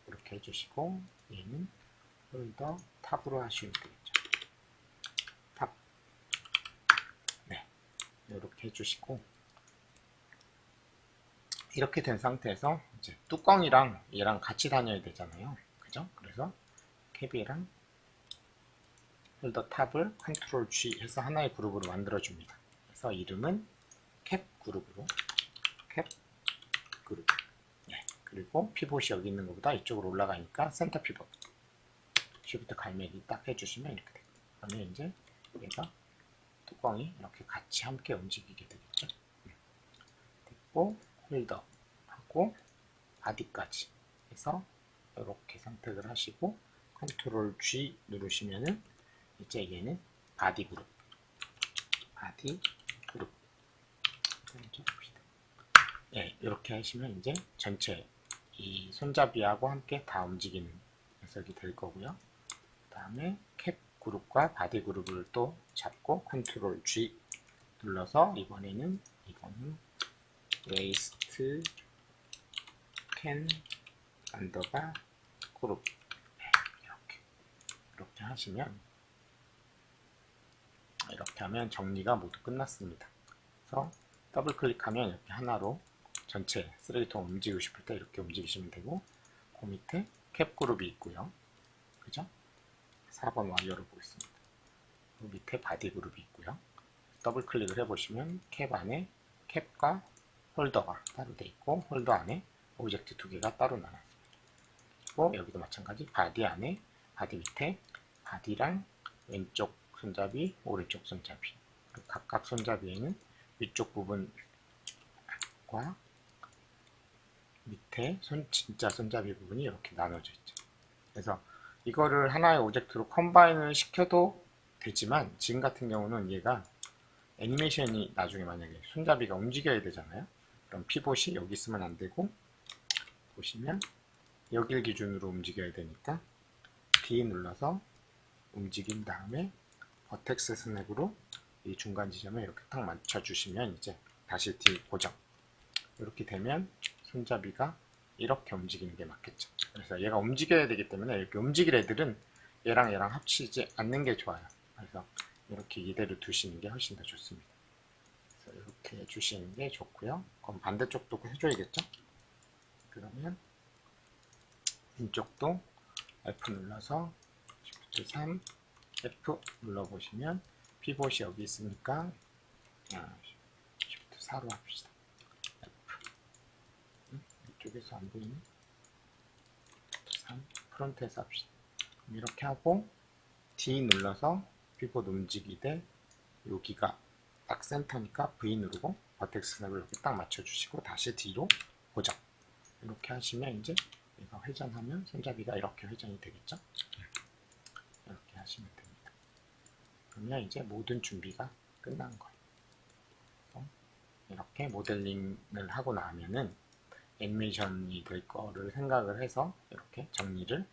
[SPEAKER 1] 이렇게 해주시고 얘는 홀더 탑으로 하시면 되겠죠. 탑 이렇게 해주시고 이렇게 된 상태에서 이제 뚜껑이랑 얘랑 같이 다녀야 되잖아요. 그죠? 그래서 캡이랑 홀더 탑을 컨트롤 G 해서 하나의 그룹으로 만들어 줍니다. 그래서 이름은 캡 그룹으로 캡 그룹 그리고 피봇이 여기 있는 것보다 이쪽으로 올라가니까 센터 피봇 Shift 갈매기 딱 해주시면 이렇게 돼요. 그러면 이제 얘가 뚜껑이 이렇게 같이 함께 움직이게 되겠죠. 됐고 홀더하고 바디까지 해서 이렇게 선택을 하시고 컨트롤 G 누르시면은 이제 얘는 바디 그룹 이렇게 하시면 이제 전체 이 손잡이하고 함께 다 움직이는 녀석이 될 거고요. 그 다음에 캡 그룹과 바디 그룹을 또 잡고 컨트롤 G 눌러서 이거는 웨이스트 캔 언더바 그룹 이렇게 하시면 이렇게 하면 정리가 모두 끝났습니다. 그래서 더블 클릭하면 이렇게 하나로 전체 쓰레기통 움직이고 싶을 때 이렇게 움직이시면 되고 그 밑에 캡 그룹이 있고요. 그죠? 4번 와이어를 보겠습니다. 그 밑에 바디 그룹이 있고요. 더블 클릭을 해보시면 캡 안에 캡과 홀더가 따로 돼 있고 홀더 안에 오브젝트 두 개가 따로 나왔습니다. 그리고 여기도 마찬가지 바디 안에 바디 밑에 바디랑 왼쪽 손잡이, 오른쪽 손잡이 각각 손잡이에는 위쪽 부분과 밑에 진짜 손잡이 부분이 이렇게 나눠져 있죠. 그래서 이거를 하나의 오브젝트로 컴바인을 시켜도 되지만 지금 같은 경우는 얘가 애니메이션이 나중에 만약에 손잡이가 움직여야 되잖아요. 그럼 피봇이 여기 있으면 안 되고 보시면 여기를 기준으로 움직여야 되니까 D 눌러서 움직인 다음에 버텍스 스냅으로 이 중간 지점에 이렇게 딱 맞춰주시면 이제 다시 D 고정. 이렇게 되면 손잡이가 이렇게 움직이는 게 맞겠죠. 그래서 얘가 움직여야 되기 때문에 이렇게 움직일 애들은 얘랑 합치지 않는 게 좋아요. 그래서 이렇게 이대로 두시는 게 훨씬 더 좋습니다. 그래서 이렇게 해주시는 게 좋고요. 그럼 반대쪽도 해줘야겠죠? 그러면 왼쪽도 F 눌러서 Shift 3 F 눌러보시면 피봇이 여기 있으니까 Shift 4로 합시다. F 이쪽에서 안 보이네. 3 프론트에서 합시다. 이렇게 하고 D 눌러서 피봇 움직이되 여기가 딱 센터니까 V 누르고 버텍스 스냅을 이렇게 딱 맞춰주시고 다시 뒤로 고정. 이렇게 하시면 이제 얘가 회전하면 손잡이가 이렇게 회전이 되겠죠? 이렇게 하시면 됩니다. 그러면 이제 모든 준비가 끝난 거예요. 이렇게 모델링을 하고 나면은 애니메이션이 될 거를 생각을 해서 이렇게 정리를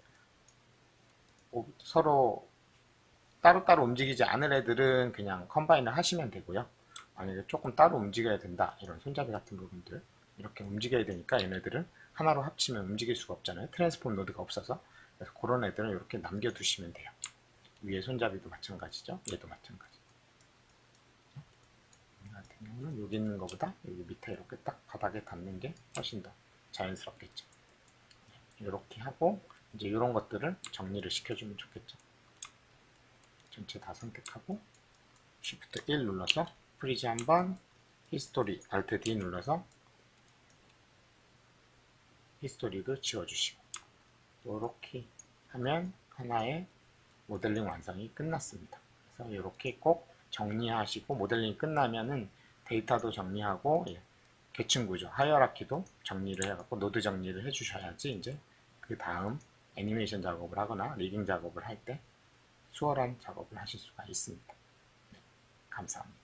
[SPEAKER 1] 서로 따로따로 움직이지 않을 애들은 그냥 컴바인을 하시면 되고요. 만약에 조금 따로 움직여야 된다 이런 손잡이 같은 부분들 이렇게 움직여야 되니까 얘네들은 하나로 합치면 움직일 수가 없잖아요. 트랜스폼 노드가 없어서. 그래서 그런 애들은 이렇게 남겨두시면 돼요. 위에 손잡이도 마찬가지죠. 얘도 마찬가지. 이 같은 경우는 여기 있는 것보다 여기 밑에 이렇게 딱 바닥에 닿는 게 훨씬 더 자연스럽겠죠. 이렇게 하고 이제 이런 것들을 정리를 시켜주면 좋겠죠. 전체 다 선택하고 Shift 1 눌러서 프리즈 한번, 히스토리 Alt D 눌러서 히스토리도 지워주시고 이렇게 하면 하나의 모델링 완성이 끝났습니다. 그래서 이렇게 꼭 정리하시고 모델링이 끝나면은 데이터도 정리하고 계층 구조, 하이어라키도 정리를 해갖고 노드 정리를 해주셔야지 이제 그 다음 애니메이션 작업을 하거나 리깅 작업을 할 때 수월한 작업을 하실 수가 있습니다. 네, 감사합니다.